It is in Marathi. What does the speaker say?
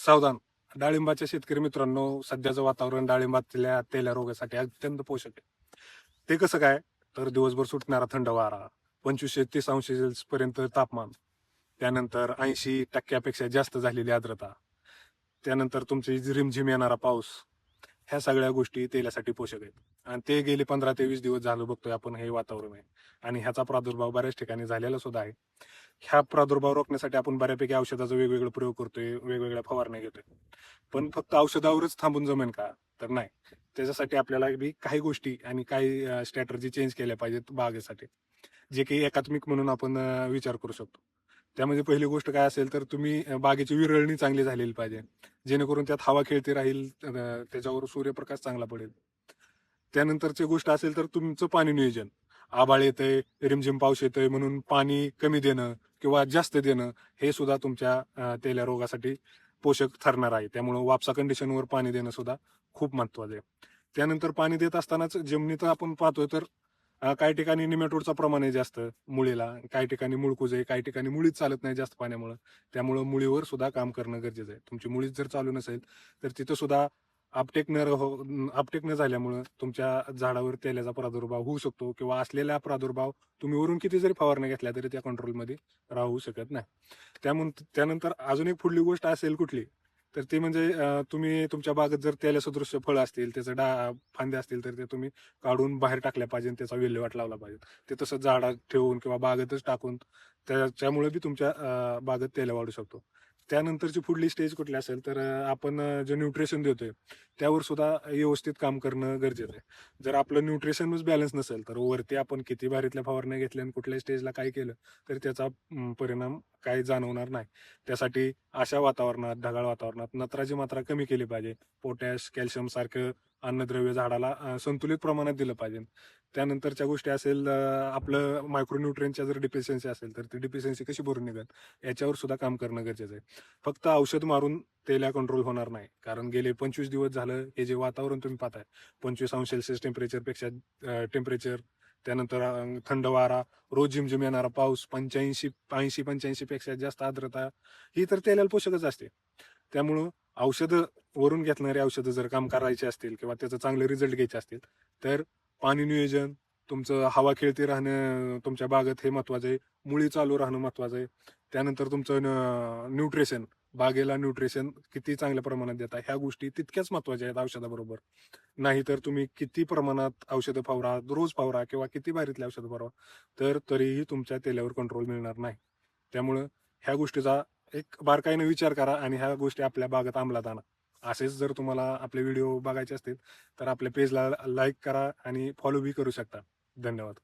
सावधान. डाळिंबाच्या शेतकरी मित्रांनो, सध्याचं वातावरण डाळिंबातल्या तेल्या रोगासाठी अत्यंत पोषक आहे. ते कसं काय? तर दिवसभर सुटणारा थंड वारा, 25 ते 30 अंश सेल्सिअस पर्यंत तापमान, त्यानंतर 80% जास्त झालेली आर्द्रता, त्यानंतर तुमची रिमझिम येणारा पाऊस, ह्या सगळ्या गोष्टी तेलासाठी पोषक आहेत. आणि ते गेले 15 ते 20 दिवस झालं बघतोय आपण हे वातावरण आहे. आणि ह्याचा प्रादुर्भाव बऱ्याच ठिकाणी झालेला सुद्धा आहे. ह्या प्रादुर्भाव रोखण्यासाठी आपण बऱ्यापैकी औषधाचा वेगवेगळे प्रयोग करतोय, वेगवेगळ्या फवारण्या घेतोय. पण फक्त औषधावरच थांबून जमेल का? तर नाही. त्याच्यासाठी आपल्याला बी काही गोष्टी आणि काही स्ट्रॅटर्जी चेंज केल्या पाहिजेत बागेसाठी. जे काही एकात्मिक म्हणून आपण विचार करू शकतो. त्यामध्ये पहिली गोष्ट काय असेल तर तुम्ही बागेची विरळणी चांगली झालेली पाहिजे. जेणेकरून त्यात हवा खेळती राहील, त्याच्यावर सूर्यप्रकाश चांगला पडेल. त्यानंतरची गोष्ट असेल तर तुमचं पाणी नियोजन. आभाळ येतंय, रिमझिम पाऊस येतोय म्हणून पाणी कमी देणं किंवा जास्त देणं हे सुद्धा तुमच्या तेल्या रोगासाठी पोषक ठरणार आहे. त्यामुळं वापसा कंडिशनवर पाणी देणं सुद्धा खूप महत्वाचं आहे. त्यानंतर पाणी देत असतानाच जमिनीत आपण पाहतोय तर काही ठिकाणी निमॅटोडचं प्रमाण आहे जास्त मुळीला, काही ठिकाणी मुळकुज आहे, काही ठिकाणी मुळीच चालत नाही जास्त पाण्यामुळं. त्यामुळं मुळीवर सुद्धा काम करणं गरजेचं आहे. तुमची मुळीच जर चालू नसेल तर तिथं सुद्धा अपटेक न झाल्यामुळं तुमच्या झाडावर तेलाचा प्रादुर्भाव होऊ शकतो किंवा असलेला प्रादुर्भाव तुम्ही वरून किती जरी फवारण्या घेतल्या तरी त्या कंट्रोलमध्ये राहू शकत नाही. त्यानंतर अजून एक पुढली गोष्ट असेल कुठली, तर ती म्हणजे तुम्ही तुमच्या बागेत जर तेलसदृश्य फळं असतील, त्याचं फांद्या असतील तर ते तुम्ही काढून बाहेर टाकल्या पाहिजे, त्याचा विल्हेवाट लावला पाहिजे. ते तसं झाडात ठेवून किंवा बागेतच टाकून त्याच्यामुळे बी तुमच्या बागेत तेल वाढू शकतो. त्यानंतरची पुढली स्टेज कुठली असेल तर आपण जे न्यूट्रिशन देतोय त्यावर सुद्धा व्यवस्थित काम करणं गरजेचं आहे. जर आपलं न्यूट्रिशनच बॅलन्स नसेल तर वरती आपण किती भारीतल्या फवारण्या घेतल्या आणि कुठल्या स्टेजला काय केलं तर त्याचा परिणाम काही जाणवणार नाही. त्यासाठी अशा वातावरणात, ढगाळ वातावरणात नत्राची मात्रा कमी केली पाहिजे. पोटॅश, कॅल्शियम सारखं अन्नद्रव्य झाडाला संतुलित प्रमाणात दिलं पाहिजे. त्यानंतरच्या गोष्टी असेल, आपलं मायक्रोन्यूट्रियनच्या जर डिफिशियन्सी असेल तर ती डिफिशियन्सी कशी भरून निघेल याच्यावर सुद्धा काम करणं गरजेचं आहे. फक्त औषध मारून तेल्या कंट्रोल होणार नाही. कारण गेले 25 दिवस झालं हे जे वातावरण तुम्ही पाहताय, 25 अंश सेल्सिअस टेम्परेचर, त्यानंतर थंड वारा, रोज झिमझिम येणारा पाऊस, 80-85 पेक्षा जास्त आर्द्रता, ही तर तेलाला पोषकच असते. त्यामुळं औषधं वरून घेतणारी औषधं जर काम करायची असतील किंवा त्याचं चांगले रिझल्ट घ्यायचे असतील तर पाणी नियोजन, तुमचं हवा खेळती राहणं तुमच्या बागेत हे महत्वाचं आहे. मुळी चालू राहणं महत्वाचं आहे. त्यानंतर तुमचं न्यूट्रिशन, बागेला न्यूट्रिशन किती चांगल्या प्रमाणात देता ह्या गोष्टी तितक्याच महत्वाच्या आहेत औषधाबरोबर. नाहीतर तुम्ही किती प्रमाणात औषधं फवारा, रोज फवारा किंवा किती बारीतली औषधं फवारा, तर तरीही तुमच्या तेल्यावर कंट्रोल मिळणार नाही. त्यामुळं ह्या गोष्टीचा एक बारकाईने विचार करा आणि ह्या गोष्टी आपल्या बागेत अंमलात आणा. असेच जर तुम्हाला आपले व्हिडिओ बघायचे असतील तर आपल्या पेजला लाईक करा आणि फॉलो बी करू शकता. धन्यवाद.